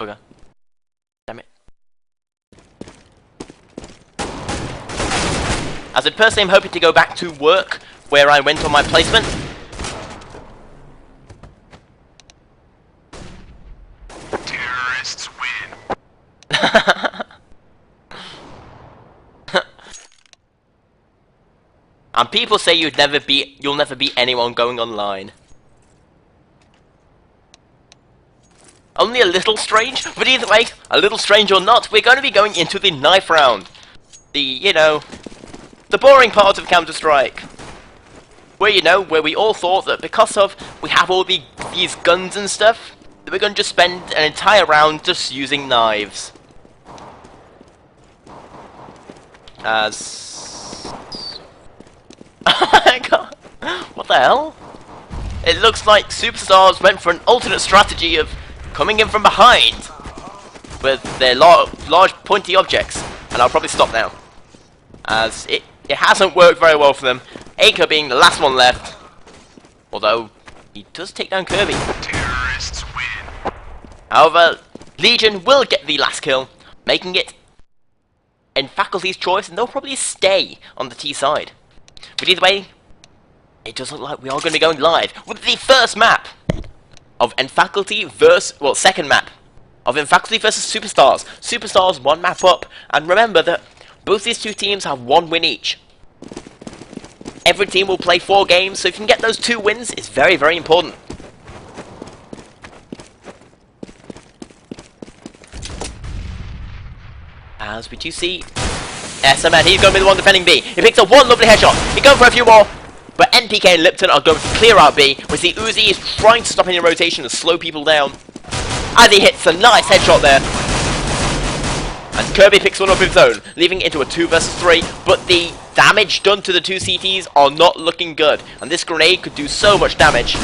bugger. Damn it. As I personally am hoping to go back to work where I went on my placement. Terrorists win. And people say you'll never beat anyone going online. Only a little strange, but either way, a little strange or not, we're going to be going into the knife round. The boring part of Counter-Strike. Where we all thought that because of we have all these guns and stuff, that we're going to just spend an entire round just using knives. Oh my god, what the hell? It looks like SuperStarS went for an alternate strategy of coming in from behind with their large pointy objects, and I'll probably stop now, as it hasn't worked very well for them. Aker being the last one left, although he does take down Kirby. Terrorists win. However, Legion will get the last kill, making it in Faculty's choice, and they'll probably stay on the T side. But either way, it does look like we are going to be going live with the first map of Faculty versus, well, second map of Faculty versus SuperStarS. SuperStarS one map up, and remember that both these two teams have 1 win each. Every team will play 4 games, so if you can get those 2 wins, it's very, very important. As we do see SMN, he's going to be the one defending B. He picks up one lovely headshot. He's going for a few more. But NPK and Lipton are going to clear out B. We see Uzi is trying to stop any rotation and slow people down. As he hits a nice headshot there. And Kirby picks one up of his own, leaving it into a 2 versus 3. But the damage done to the 2 CTs are not looking good. And this grenade could do so much damage.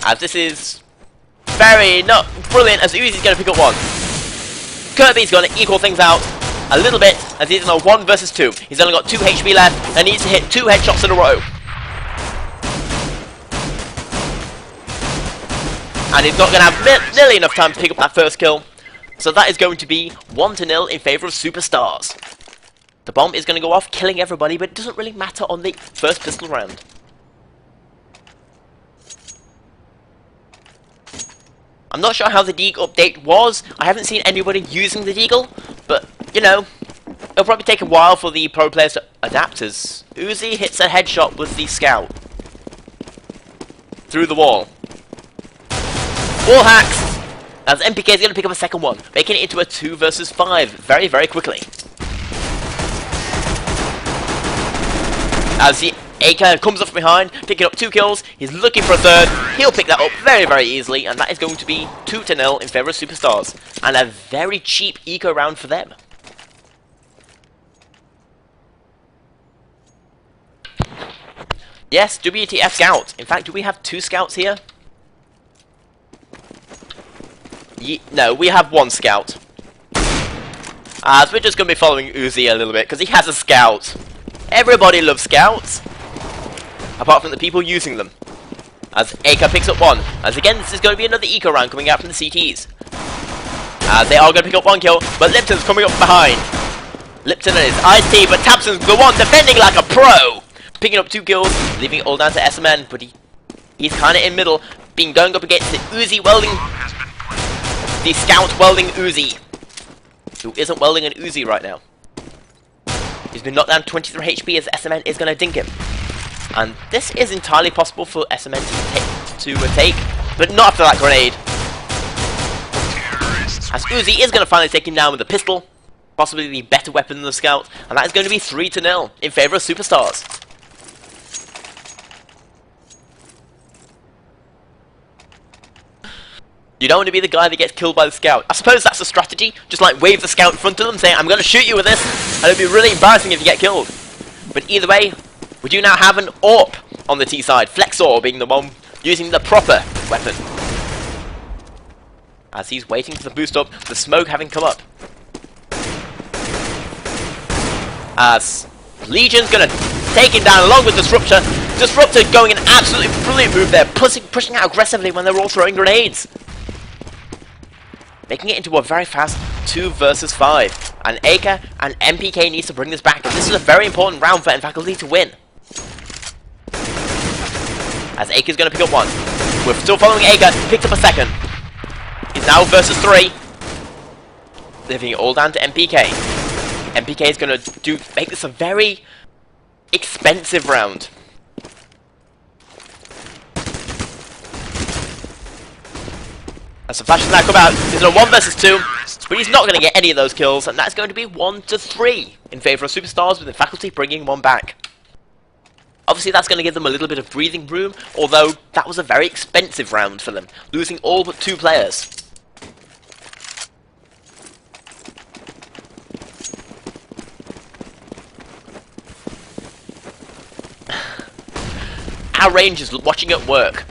As this is very not brilliant, as Uzi's going to pick up one. Kirby's going to equal things out a little bit, as he's in a 1 versus 2. He's only got 2 HP left, and needs to hit 2 headshots in a row. And he's not going to have nearly enough time to pick up that first kill. So that is going to be 1-0 in favour of SuperStarS. The bomb is going to go off, killing everybody, but it doesn't really matter on the first pistol round. I'm not sure how the Deagle update was. I haven't seen anybody using the Deagle, but, you know, it'll probably take a while for the pro players to adapt as Uzi hits a headshot with the Scout. Through the wall. Wall hacks! As NPK is going to pick up a second one, making it into a 2 versus 5 very, very quickly. As the Aker comes up from behind, picking up 2 kills. He's looking for a third. He'll pick that up very, very easily, and that is going to be 2-0 in favour of SuperStarS. And a very cheap eco round for them. Yes, WTF Scout. In fact, do we have 2 Scouts here? No, we have 1 Scout. As we're just going to be following Uzi a little bit, because he has a Scout. Everybody loves Scouts, apart from the people using them. As Aker picks up 1. As again, this is going to be another eco round coming out from the CTs. They are going to pick up 1 kill, but Lipton's coming up behind. Lipton and his IC, but Tabson's the one defending like a pro! Picking up 2 kills, leaving it all down to SMN, but he's kind of in middle, being going up against the Uzi welding, the Scout welding Uzi, who isn't welding an Uzi right now. He's been knocked down 23 HP as SMN is going to dink him. And this is entirely possible for SMN to take, but not after that grenade. As Uzi is going to finally take him down with a pistol, possibly the better weapon than the Scout, and that is going to be 3-0 in favour of SuperStarS. You don't want to be the guy that gets killed by the Scout. I suppose that's a strategy, just like wave the Scout in front of them saying, I'm going to shoot you with this, and it'd be really embarrassing if you get killed. But either way, we do now have an AWP on the T side, Flexor being the one using the proper weapon. As he's waiting for the boost up, the smoke having come up. As Legion's going to take him down along with Disruptor, Disruptor going an absolutely brilliant move there, pushing out aggressively when they were all throwing grenades. Making it into a very fast 2 versus 5. And Aker and MPK needs to bring this back, and this is a very important round for Faculty to win. As Aker's going to pick up 1. We're still following Aker, picked up a second. He's now versus 3. Leaving it all down to MPK. MPK is going to make this a very expensive round. As the flashes now come out, he's on 1 versus 2, but he's not going to get any of those kills, and that's going to be 1 to 3 in favour of SuperStarS, with the Faculty bringing 1 back. Obviously that's going to give them a little bit of breathing room, although that was a very expensive round for them, losing all but 2 players. Our Rangers watching it work.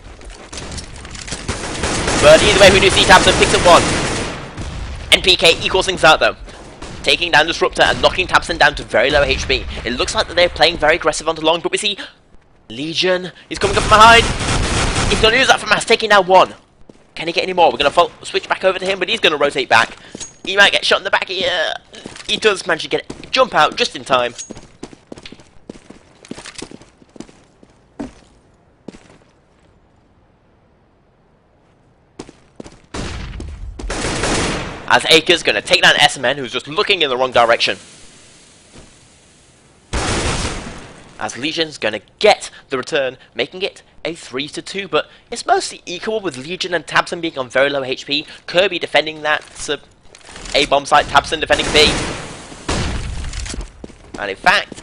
But either way, we do see Tabson picks up 1. NPK equals things out though. Taking down Disruptor and knocking Tabson down to very low HP. It looks like that they're playing very aggressive onto long, but we see Legion is coming up from behind. He's going to use that for mass, taking down 1. Can he get any more? We're going to switch back over to him, but he's going to rotate back. He might get shot in the back here. He does manage to jump out just in time. As Aker's going to take down SMN, who's just looking in the wrong direction. As Legion's going to get the return, making it a 3 to 2, but it's mostly equal with Legion and Tabson being on very low HP. Kirby defending that A bomb site, Tabson defending B. And in fact,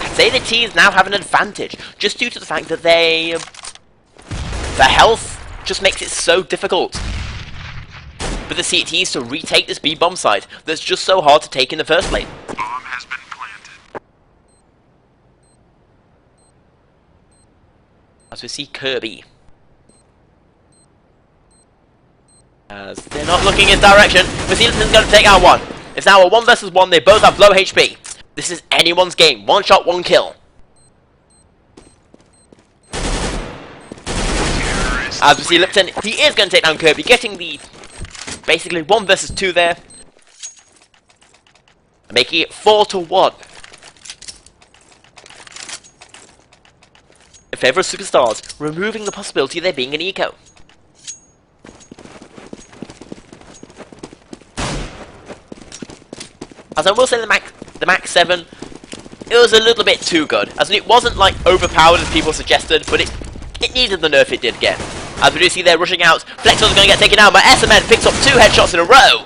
I'd say the T's now have an advantage, just due to the fact that their health just makes it so difficult for the CTs to retake this B bomb site that's just so hard to take in the first place. Bomb has been planted. As we see Kirby. As they're not looking in direction, we see Lipton's going to take out 1. It's now a 1 versus 1, they both have low HP. This is anyone's game, 1 shot, 1 kill. As we see Lipton, he is going to take down Kirby, getting the basically 1 versus 2 there, making it 4 to 1 in favour of SuperStarS, removing the possibility of there being an eco. As I will say, the Max 7, it was a little bit too good, as it wasn't like overpowered as people suggested, but it needed the nerf it did get. As we do see they're rushing out, Flexor's going to get taken out, but SMN picks up 2 headshots in a row.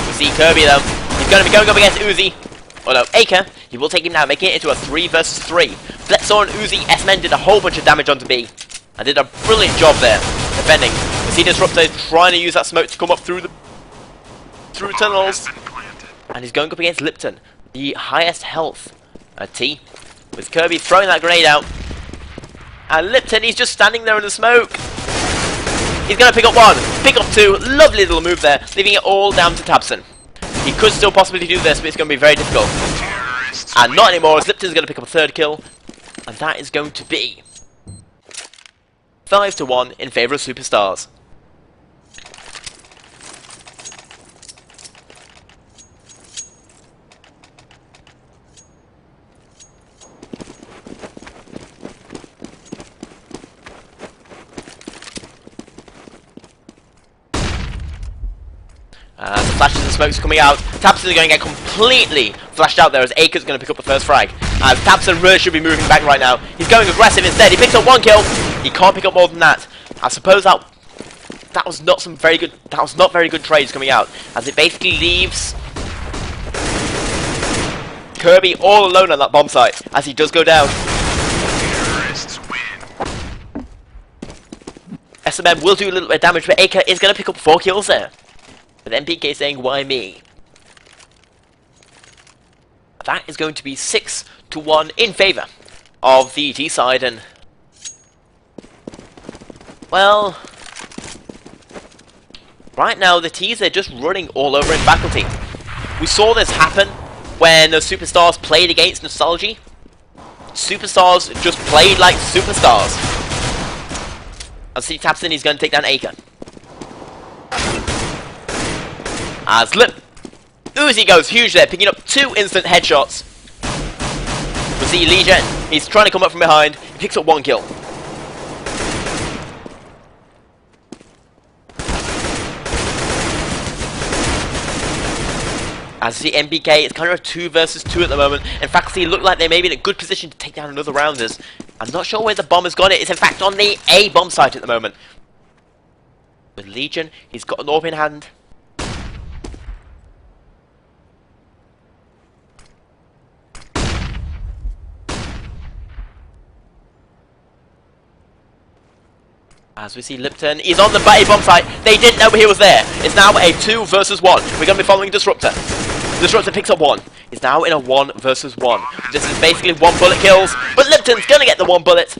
We see Kirby though, he's going to be going up against Uzi. Oh no, Aker, he will take him down, making it into a 3 versus 3. Flexor and Uzi, SMN did a whole bunch of damage onto B, and did a brilliant job there, defending. We see Disruptor trying to use that smoke to come up through tunnels. And he's going up against Lipton, the highest health T, with Kirby throwing that grenade out. And Lipton, he's just standing there in the smoke. He's going to pick up 1, pick up 2, lovely little move there, leaving it all down to Tabson. He could still possibly do this, but it's going to be very difficult. And not anymore, as Lipton's going to pick up a 3rd kill. And that is going to be 5 to 1 in favour of SuperStarS. The flashes and smokes coming out. Tabson is going to get completely flashed out there as Aker's going to pick up the first frag. As Tabson really should be moving back right now. He's going aggressive instead. He picks up 1 kill. He can't pick up more than that. I suppose that was not very good trades coming out, as it basically leaves Kirby all alone on that bomb site as he does go down. Terrorists win. SMM will do a little bit of damage, but Aker is going to pick up 4 kills there. With MPK saying, why me? That is going to be 6 to 1 in favour of the T side, and well, right now the T's are just running all over in Faculty. We saw this happen when the SuperStarS played against Nostalgia. SuperStarS just played like SuperStarS. As he taps in, he's going to take down Acre. As Uzi goes huge there, picking up 2 instant headshots. We see Legion, he's trying to come up from behind, he picks up 1 kill. As the MBK, it's kind of a 2 versus 2 at the moment. In fact, they look like they may be in a good position to take down another rounders. I'm not sure where the bomb has got it. It's in fact on the A bomb site at the moment. With Legion, he's got an AWP in hand. As we see Lipton, he's on the A bomb site. They didn't know he was there. It's now a 2 versus 1. We're going to be following Disruptor. Disruptor picks up 1. He's now in a 1 versus 1. This is basically 1 bullet kills, but Lipton's going to get the 1 bullet.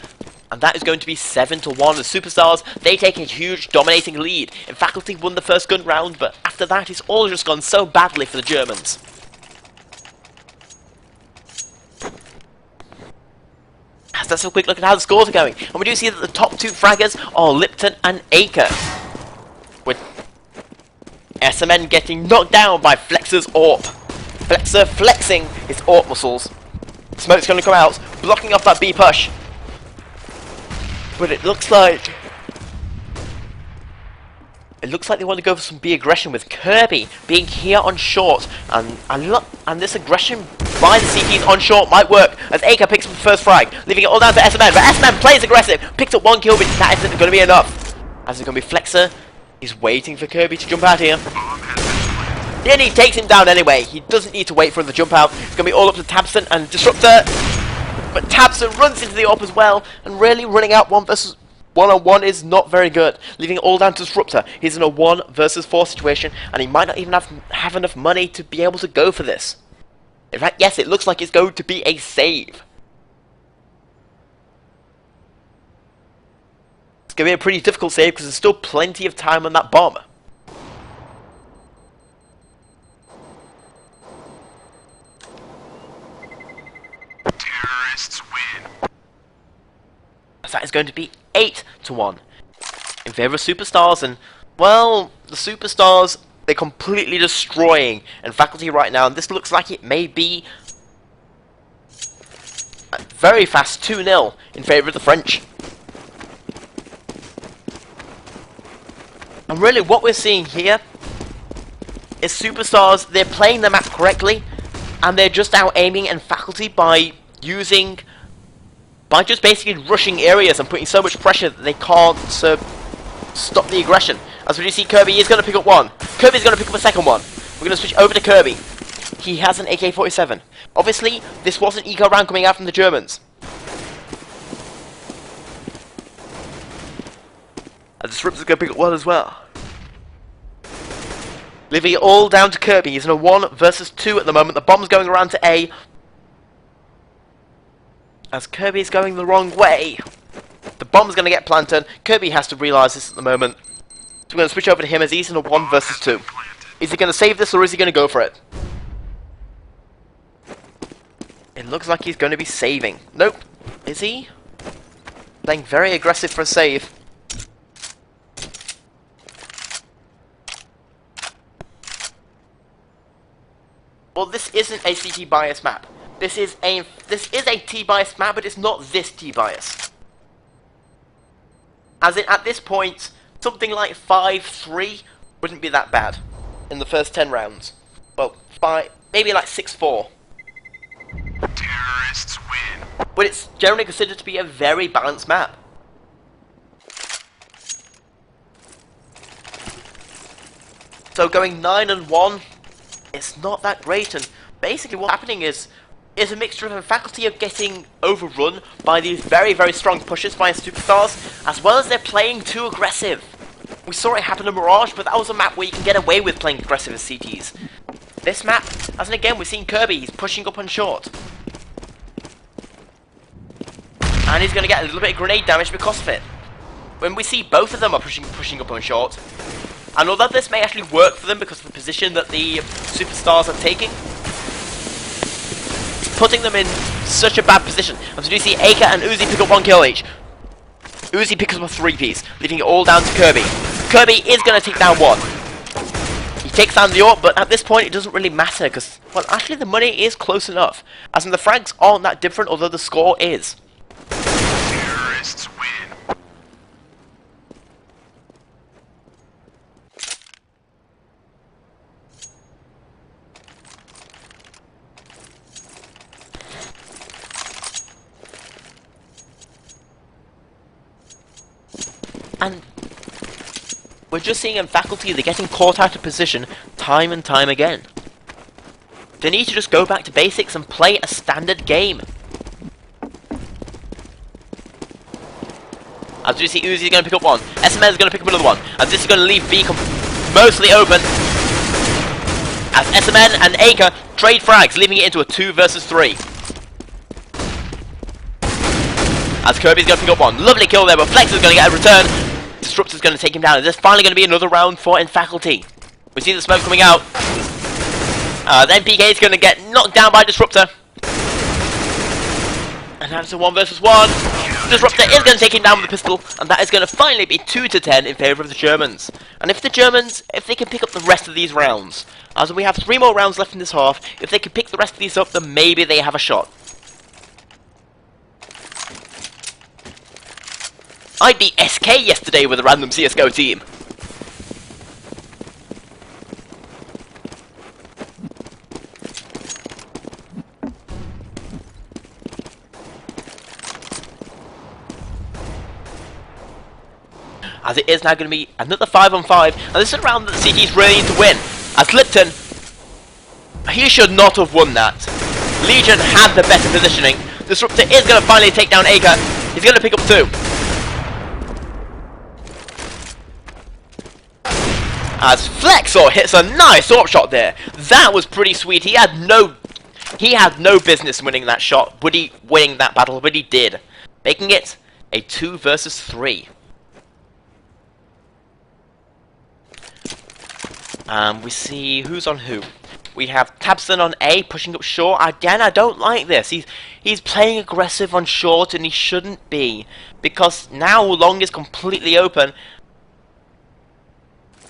And that is going to be 7 to 1. The SuperStarS, they take a huge dominating lead. In Faculty won the first gun round, but after that it's all just gone so badly for the Germans. Let's have a quick look at how the scores are going. And we do see that the top 2 fraggers are Lipton and Acre. With SMN getting knocked down by Flexer's AWP. Flexer flexing his AWP muscles. Smoke's going to come out, blocking off that B push. But it looks like they want to go for some B aggression with Kirby being here on short, and this aggression by the CTs on short might work as Acre picks up the first frag, leaving it all down to SMN. But SMN plays aggressive, picks up 1 kill, but that isn't going to be enough. As it's going to be Flexer, he's waiting for Kirby to jump out here. Then he takes him down anyway. He doesn't need to wait for him to jump out. It's going to be all up to Tabson and Disruptor. But Tabson runs into the AWP as well, and really running out 1 versus 1-on-1 is not very good, leaving it all down to Disruptor. He's in a 1 versus 4 situation, and he might not even have enough money to be able to go for this. In fact, yes, it looks like it's going to be a save. It's going to be a pretty difficult save because there's still plenty of time on that bomb. Terrorists win. That is going to be 8 to 1 in favor of SuperStarS, and well, the SuperStarS, they're completely destroying in Faculty right now, and this looks like it may be a very fast 2-0 in favor of the French. And really what we're seeing here is SuperStarS, they're playing the map correctly, and they're just out aiming in Faculty by just basically rushing areas and putting so much pressure that they can't stop the aggression. As we do see, Kirby is going to pick up 1. Kirby's going to pick up a second one. We're going to switch over to Kirby. He has an AK-47. Obviously, this was an eco round coming out from the Germans. And Disruptor's going to pick up 1 as well. Leaving it all down to Kirby. He's in a 1 versus 2 at the moment. The bomb's going around to A. As Kirby's going the wrong way. The bomb's going to get planted. Kirby has to realise this at the moment. So we're going to switch over to him as he's in a 1 versus 2. Is he going to save this or is he going to go for it? It looks like he's going to be saving. Nope. Is he? Playing very aggressive for a save. Well, this isn't a CT bias map. This is a T bias map, but it's not this T bias. As in, at this point, something like 5-3 wouldn't be that bad in the first 10 rounds. Well, maybe like 6-4. Terrorists win. But it's generally considered to be a very balanced map. So going 9-1, it's not that great, and basically what's happening is a mixture of a Faculty of getting overrun by these very, very strong pushes by SuperStarS, as well as they're playing too aggressive. We saw it happen in Mirage, but that was a map where you can get away with playing aggressive as CTs. This map, as in again, we've seen Kirby, he's pushing up on short. And he's going to get a little bit of grenade damage because of it. When we see both of them are pushing up on short, and although this may actually work for them because of the position that the SuperStarS are taking, putting them in such a bad position. And so do you see Aker and Uzi pick up 1 kill each. Uzi picks up a 3-piece, leaving it all down to Kirby. Kirby is going to take down 1. He takes down the AWP, but at this point it doesn't really matter, because, well, actually the money is close enough. As in the frags aren't that different, although the score is. Terrorists win. And we're just seeing in faculty, they're getting caught out of position time and time again. They need to just go back to basics and play a standard game. As you see, Uzi is going to pick up 1. SMN is going to pick up another 1. And this is going to leave B mostly open. As SMN and Aker trade frags, leaving it into a 2 versus 3. As Kirby's going to pick up 1. Lovely kill there, but Flex is going to get a return. Disruptor's going to take him down. Is this finally going to be another round for in faculty? We see the smoke coming out. Then PK is going to get knocked down by Disruptor. And now it's a 1 versus 1. Disruptor is going to take him down with a pistol. And that is going to finally be 2-10 in favour of the Germans. And if the Germans, if they can pick up the rest of these rounds, as we have 3 more rounds left in this half, if they can pick the rest of these up, then maybe they have a shot. I beat SK yesterday with a random CSGO team. As it is now going to be another 5-on-5, and this is a round that the CT's really need to win. As Lipton, he should not have won that. Legion had the better positioning. Disruptor is going to finally take down Aker. He's going to pick up 2. As Flexor hits a nice AWP shot there. That was pretty sweet. He had no business winning that shot, winning that battle, but he did, making it a 2 versus 3. We see who's on who. We have Tabson on A, pushing up short. Again, I don't like this. He's playing aggressive on short, and he shouldn't be, because now long is completely open.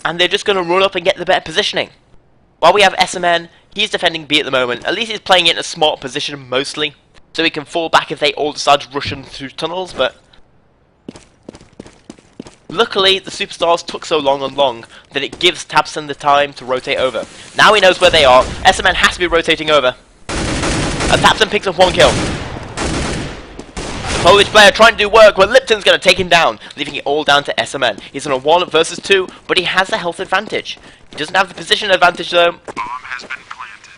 And they're just going to run up and get the better positioning. While we have SMN, he's defending B at the moment. At least he's playing it in a smart position mostly, so he can fall back if they all decide to rush him through tunnels, but luckily the SuperStarS took so long on long that it gives Tabson the time to rotate over. Now he knows where they are. SMN has to be rotating over. And Tabson picks up 1 kill. The Polish player trying to do work, but Lipton's going to take him down, leaving it all down to SMN. He's on a 1 versus 2, but he has the health advantage. He doesn't have the position advantage though. Bomb has been planted.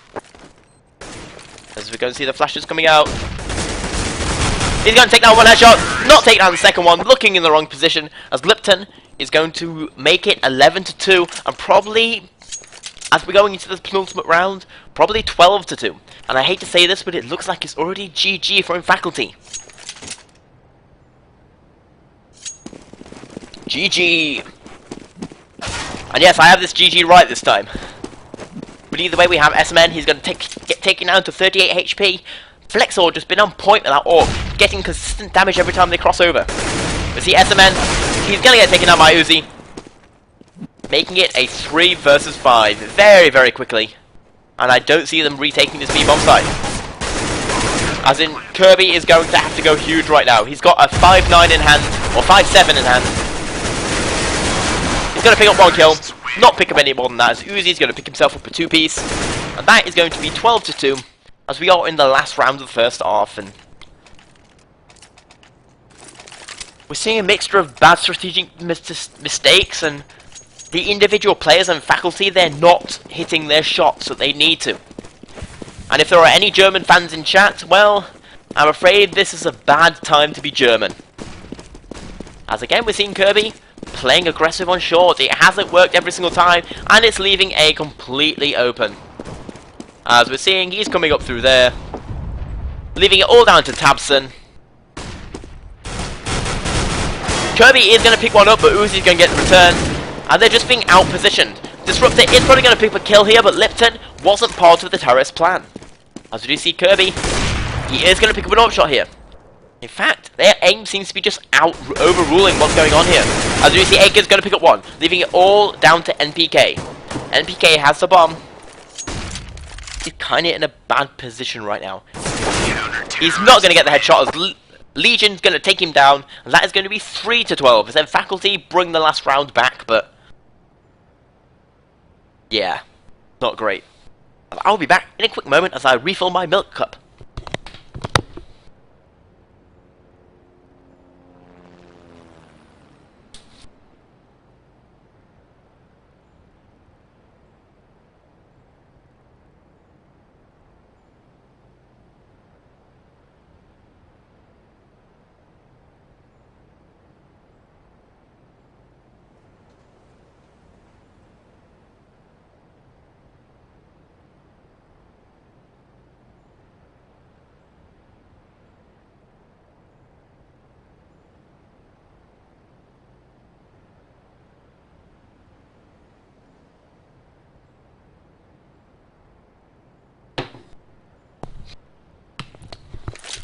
As we're going to see the flashes coming out. He's going to take down 1 headshot, not take down the second one, looking in the wrong position, as Lipton is going to make it 11-2, and probably, as we're going into the penultimate round, probably 12-2. And I hate to say this, but it looks like it's already GG for faculty. GG! And yes, I have this GG right this time. But either way, we have SMN, he's going to get taken down to 38 HP. Flexor just been on point with that AWP, getting consistent damage every time they cross over. We see SMN, he's going to get taken down by Uzi, making it a 3 versus 5 very, very quickly. And I don't see them retaking this B-bomb site. As in, Kirby is going to have to go huge right now. He's got a 5-9 in hand, or 5-7 in hand. He's going to pick up 1 kill, not pick up any more than that, as Uzi's going to pick himself up a 2-piece. And that is going to be 12-2. As we are in the last round of the first half, and we're seeing a mixture of bad strategic mistakes and the individual players and faculty, they're not hitting their shots that they need to. And if there are any German fans in chat, well, I'm afraid this is a bad time to be German. As again, we're seeing Kirby playing aggressive on short. It hasn't worked every single time, and it's leaving A completely open. As we're seeing, he's coming up through there, leaving it all down to Tabson. Kirby is going to pick 1 up, but Uzi's going to get the return, and they're just being out-positioned. Disruptor is probably going to pick up a kill here, but Lipton wasn't part of the terrorist plan. As we do see Kirby He is going to pick up an AWP shot here. In fact, their aim seems to be just overruling what's going on here. As you see, Aker's going to pick up one, leaving it all down to NPK. NPK has the bomb. He's kind of in a bad position right now. He's not going to get the headshot as Legion's going to take him down, and that is going to be 3-12. As then Faculty bring the last round back, but yeah, not great. I'll be back in a quick moment as I refill my milk cup.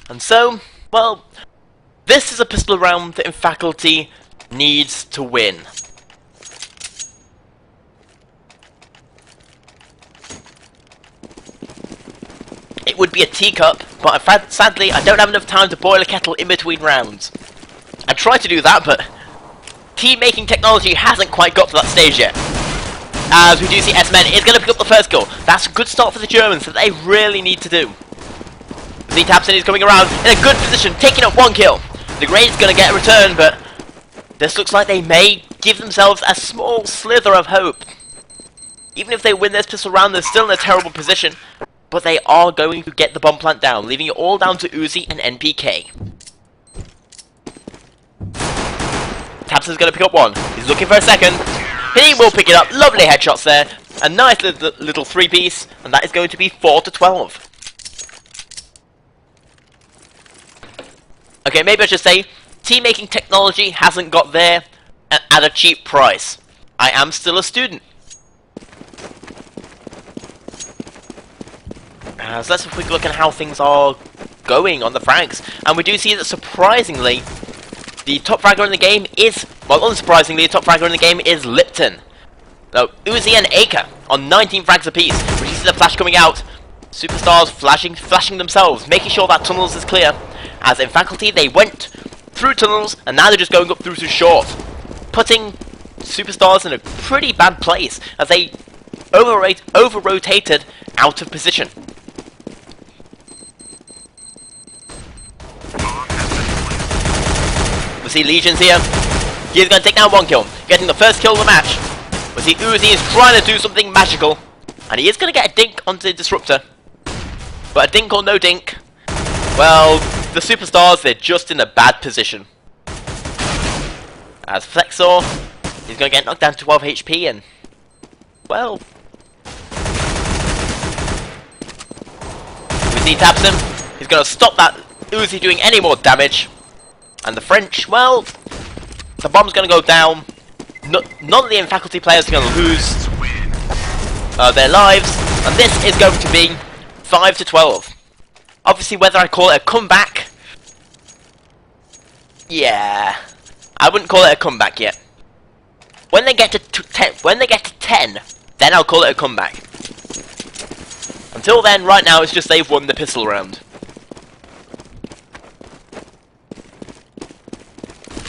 And so, well, this is a pistol round that in Faculty needs to win. It would be a teacup, but sadly I don't have enough time to boil a kettle in between rounds. I tried to do that, but team making technology hasn't quite got to that stage yet. As we do see S-Men is going to pick up the first goal. That's a good start for the Germans that they really need to do. Z-Tapson is coming around in a good position, taking up one kill. The Grade's going to get a return, but this looks like they may give themselves a small slither of hope. Even if they win this pistol round, they're still in a terrible position, but they are going to get the bomb plant down, leaving it all down to Uzi and NPK. Tapson's going to pick up one. He's looking for a second. He will pick it up. Lovely headshots there. A nice little three-piece, and that is going to be 4-12. Okay, maybe I should say, team-making technology hasn't got there at a cheap price. I am still a student. So let's have a quick look at how things are going on the frags. And we do see that, surprisingly, the top fragger in the game is, well, unsurprisingly, the top fragger in the game is Lipton. So, Uzi and Aker on 19 frags apiece. We see the flash coming out. SuperStarS flashing themselves, making sure that tunnels is clear. As in Faculty, they went through tunnels, and now they're just going up through to short, putting SuperStarS in a pretty bad place, as they over-rotated out of position. We see Legions here. He's going to take down one kill, getting the first kill of the match. We see Uzi is trying to do something magical, and he is going to get a dink onto the Disruptor. But a dink or no dink, well, the SuperStarS, they're just in a bad position. As Flexor, he's going to get knocked down to 12 HP, and, well, we see Tapson. He's going to stop that Uzi doing any more damage. And the French, well, the bomb's going to go down. None of the in-faculty players are going to lose their lives, and this is going to be 5-12. Obviously, whether I call it a comeback, yeah, I wouldn't call it a comeback yet. When they get to 10, then I'll call it a comeback. Until then, right now, it's just they've won the pistol round.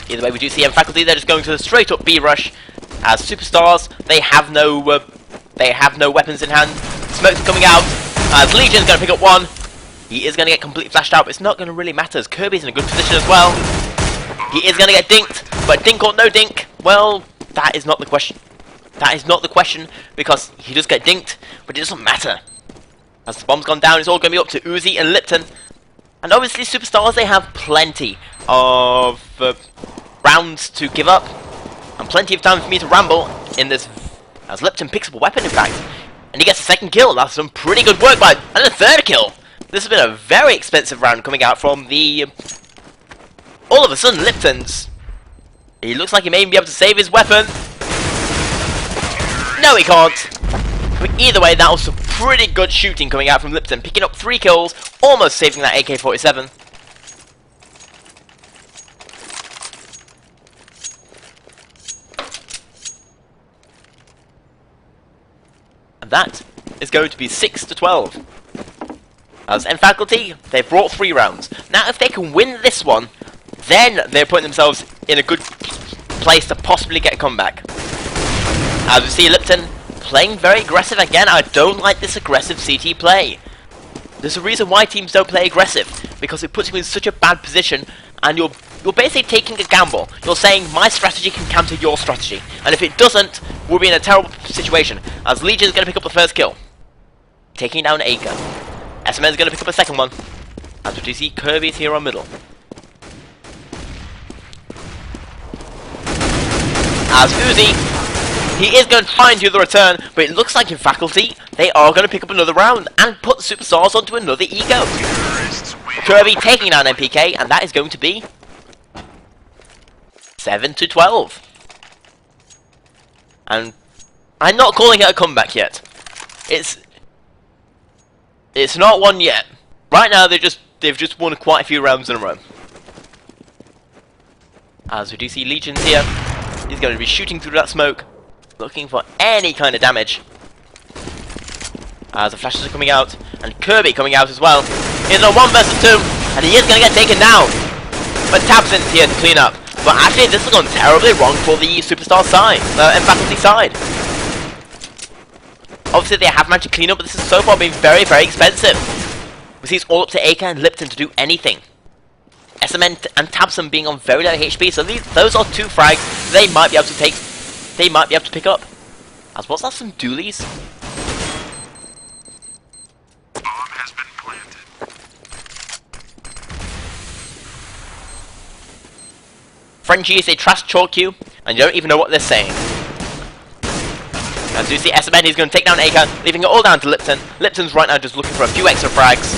Either way, we do see in-faculty, they're just going to the straight up B rush. As SuperStarS, they have no weapons in hand. Smoke's coming out. As Legion's going to pick up one. He is going to get completely flashed out, but it's not going to really matter, as Kirby's in a good position as well. He is going to get dinked, but dink or no dink, well, that is not the question. That is not the question, because he does get dinked, but it doesn't matter. As the bomb's gone down, it's all going to be up to Uzi and Lipton. And obviously, SuperStarS, they have plenty of rounds to give up, and plenty of time for me to ramble in this, as Lipton picks up a weapon, in fact, and he gets a second kill. That's some pretty good work by, and a third kill. This has been a very expensive round coming out from the, all of a sudden, Lipton's. He looks like he may even be able to save his weapon. No, he can't. But either way, that was some pretty good shooting coming out from Lipton, picking up 3 kills, almost saving that AK-47. And that is going to be 6-12. As in faculty, they've brought 3 rounds. Now, if they can win this one, then they're putting themselves in a good place to possibly get a comeback. As we see Lipton playing very aggressive again. I don't like this aggressive CT play. There's a reason why teams don't play aggressive, because it puts you in such a bad position, and you're basically taking a gamble. You're saying my strategy can counter your strategy, and if it doesn't, we'll be in a terrible situation. As Legion's going to pick up the first kill, taking down Acre. SMN's going to pick up a second one. As we do see Kirby's here on middle. As Uzi, he is going to try and do the return, but it looks like in faculty, they are going to pick up another round and put SuperStarS onto another ego. Kirby taking down MPK, and that is going to be 7-12. And I'm not calling it a comeback yet. It's not one yet. Right now, they've just won quite a few rounds in a row. As we do see Legion's here, he's going to be shooting through that smoke, looking for any kind of damage. As the flashes are coming out, and Kirby coming out as well. He's on 1 versus 2, and he is going to get taken down. But Tabson's here to clean up. But actually, this has gone terribly wrong for the SuperStarS side, and faculty side. Obviously, they have managed to clean up, but this has so far been very, very expensive. We see it's all up to Acre and Lipton to do anything. SMN and Tabson being on very low HP, so those are 2 frags they might be able to take. They might be able to pick up. As what's that? Some dualies? Bomb has been planted. Frenchie is a trash chalk you, and you don't even know what they're saying. As you see SMN, he's going to take down Acre, leaving it all down to Lipton. Lipton's right now just looking for a few extra frags.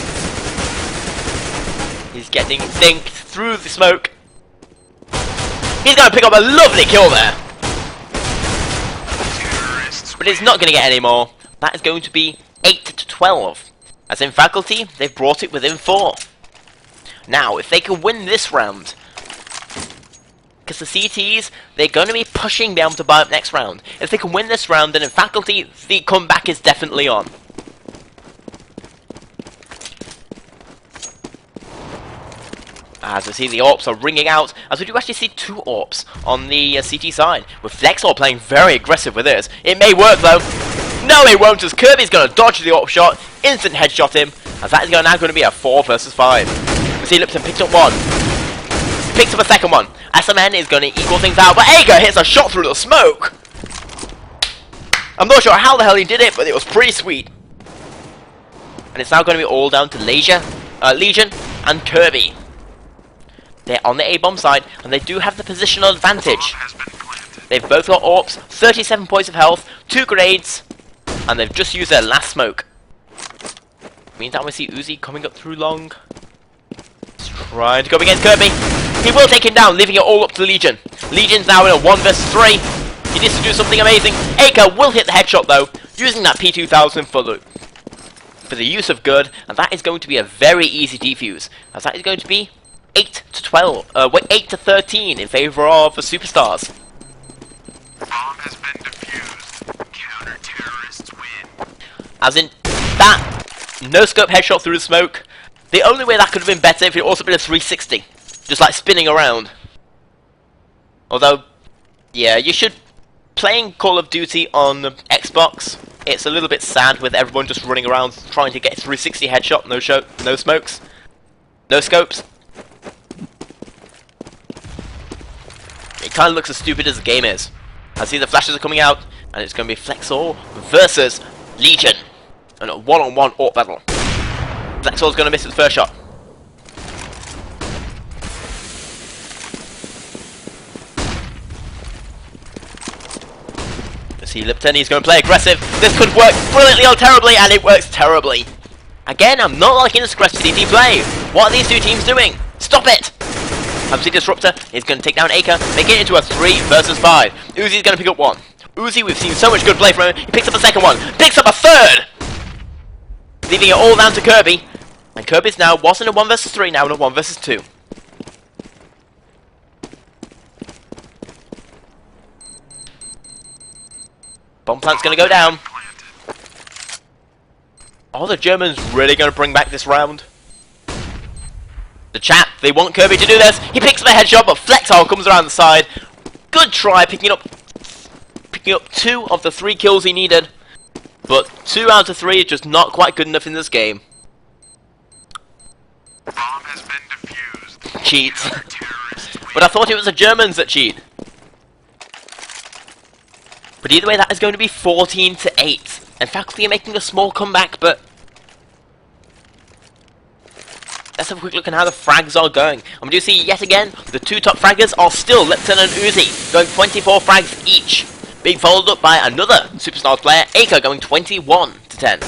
He's getting dinked through the smoke. He's going to pick up a lovely kill there. But it's not going to get any more. That is going to be 8-12. As in faculty, they've brought it within 4. Now, if they can win this round, because the CTs, they're going to be pushing down to buy up next round. If they can win this round, then in faculty, the comeback is definitely on. As we see the AWPs are ringing out, as we do actually see 2 AWPs on the CT side, with Flexor playing very aggressive with this. It may work though. No, it won't, as Kirby's going to dodge the AWP shot, instant headshot him, as that is now going to be a 4 versus 5. We see Lipton picked up 1. Picks up a second one. SMN is going to equal things out, but Acre hits a shot through the smoke. I'm not sure how the hell he did it, but it was pretty sweet. And it's now going to be all down to Legion and Kirby. They're on the A-bomb side, and they do have the positional advantage. They've both got AWPs, 37 points of health, 2 grenades, and they've just used their last smoke. Meantime, we see Uzi coming up through long. He's trying to go against Kirby. He will take him down, leaving it all up to Legion. Legion's now in a 1 versus 3. He needs to do something amazing. Acre will hit the headshot though, using that P2000 for the use of good, and that is going to be a very easy defuse, as that is going to be 8-13 in favor of the SuperStarS. Bomb has been defused. Counter-terrorists win. As in, that no-scope headshot through the smoke, the only way that could have been better if it also been a 360. Just like spinning around. Although, yeah, you should... Playing Call of Duty on the Xbox, it's a little bit sad with everyone just running around trying to get 360 headshot, no smokes, no scopes. It kind of looks as stupid as the game is. I see the flashes are coming out, and it's going to be Flexor versus Legion. And a one-on-one AWP battle. Flexor's going to miss his first shot. Let's see Lipton, he's going to play aggressive. This could work brilliantly or terribly, and it works terribly. Again, I'm not liking this aggressive CT play. What are these 2 teams doing? Stop it! Absolute Disruptor is going to take down Acre, making it into a 3 versus 5. Uzi's going to pick up 1. Uzi, we've seen so much good play from him. He picks up a second one, picks up a third! leaving it all down to Kirby. And Kirby's now wasn't a 1 versus 3, now in a 1 versus 2. Bomb plant's gonna go down. Are the Germans really gonna bring back this round? The chat, they want Kirby to do this. He picks up a headshot, but Flexhole comes around the side. Good try, picking up 2 of the 3 kills he needed. But 2 out of 3 is just not quite good enough in this game. Bomb has been defused. Cheats. But I thought it was the Germans that cheat. But either way, that is going to be 14-8. And Faculty are making a small comeback, but let's have a quick look at how the frags are going. And we do see, yet again, the 2 top fraggers are still Lipton and Uzi, going 24 frags each. Being followed up by another SuperStarS player, Aker, going 21-10.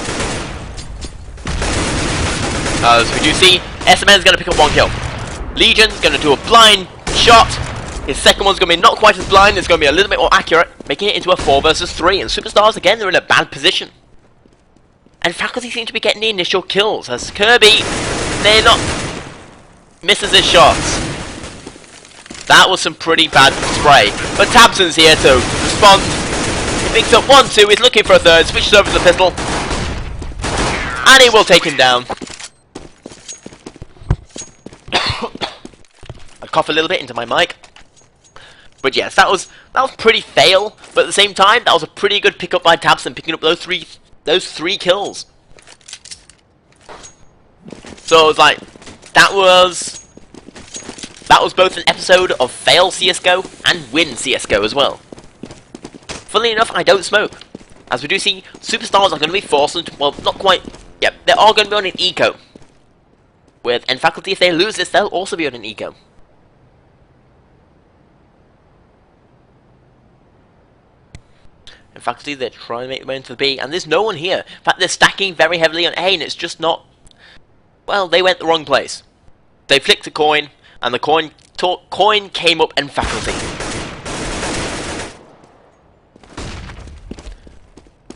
As we do see, SMN is going to pick up 1 kill. Legion's going to do a blind shot. His second one's going to be not quite as blind, it's going to be a little bit more accurate, making it into a 4 versus 3. And SuperStarS, again, they're in a bad position. And Faculty seem to be getting the initial kills, as Kirby, they're not misses his shots. That was some pretty bad spray. But Tabson's here to respond. He picks up 1-2, he's looking for a third, switches over to the pistol. And he will take him down. I cough a little bit into my mic. But yes, that was pretty fail, but at the same time, that was a pretty good pickup by Tabson, picking up those three kills. So it was like, that was both an episode of fail CSGO and win CSGO as well. Funnily enough, I don't smoke. As we do see, SuperStarS are going to be forced into, well, not quite, yep, they are going to be on an eco. And Faculty, if they lose this, they'll also be on an eco. And Faculty, they're trying to make their way into the B, and there's no one here. In fact, they're stacking very heavily on A, and it's just not, well, they went the wrong place. They flicked a coin, and the coin came up in Faculty.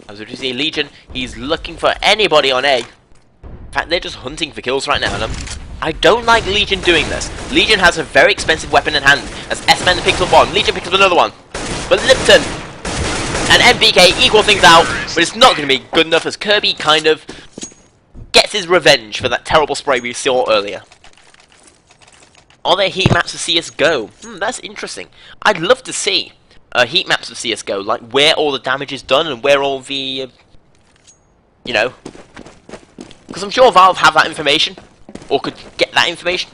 As we see Legion, he's looking for anybody on A. In fact, they're just hunting for kills right now, and I don't like Legion doing this. Legion has a very expensive weapon in hand, as S-Man picks up 1, Legion picks up another one. But Lipton and MPK equal things out, but it's not going to be good enough, as Kirby kind of gets his revenge for that terrible spray we saw earlier. Are there heat maps of CSGO? That's interesting. I'd love to see heat maps of CSGO, like where all the damage is done and where all the, you know, because I'm sure Valve have that information, or could get that information.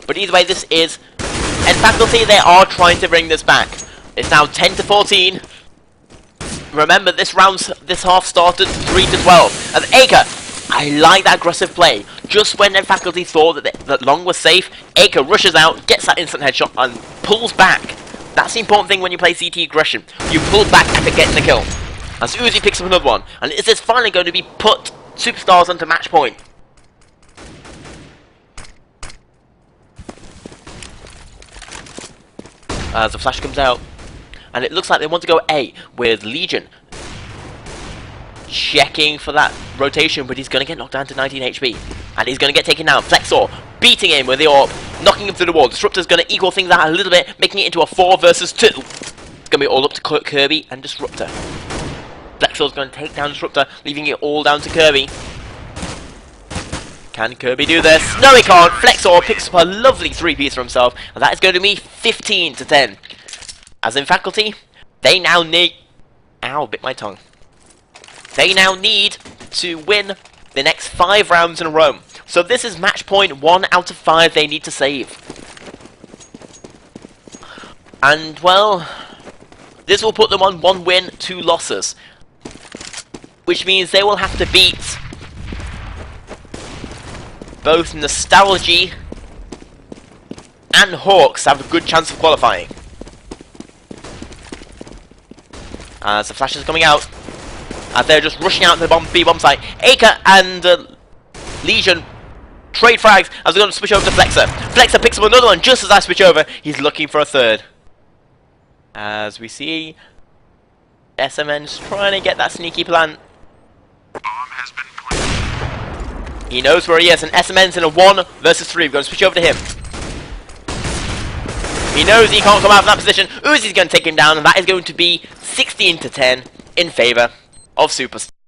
But either way, this is, and Faculty, they are trying to bring this back. It's now 10-14. Remember, this half started 3-12. And Aker, I like that aggressive play. Just when the Faculty thought that Long was safe, Aker rushes out, gets that instant headshot, and pulls back. That's the important thing when you play CT aggression. You pull back after getting the kill. As Uzi picks up another one. And is this finally going to be put SuperStarS onto match point? As the flash comes out. And it looks like they want to go A with Legion. Checking for that rotation, but he's going to get knocked down to 19 HP. And he's going to get taken down. Flexor beating him with the AWP, knocking him through the wall. Disruptor's going to equal things out a little bit, making it into a 4 versus 2. It's going to be all up to Kirby and Disruptor. Flexor's going to take down Disruptor, leaving it all down to Kirby. Can Kirby do this? No, he can't. Flexor picks up a lovely 3-piece for himself, and that is going to be 15-10. As in Faculty, they now need... Ow, bit my tongue. They now need to win the next 5 rounds in a row. So this is match point 1 out of 5 they need to save. And, well, this will put them on 1 win, 2 losses. Which means they will have to beat both Nostalgia and Hawks to have a good chance of qualifying. As the flash is coming out, as they're just rushing out to the B-bomb site. Aker and Legion trade frags as they're going to switch over to Flexor. Flexor picks up another one just as I switch over. He's looking for a third. As we see, SMN's trying to get that sneaky plant. He knows where he is, and SMN's in a 1 versus 3. We're going to switch over to him. He knows he can't come out from that position. Uzi's going to take him down, and that is going to be 16 to 10 in favour of SuperStarS.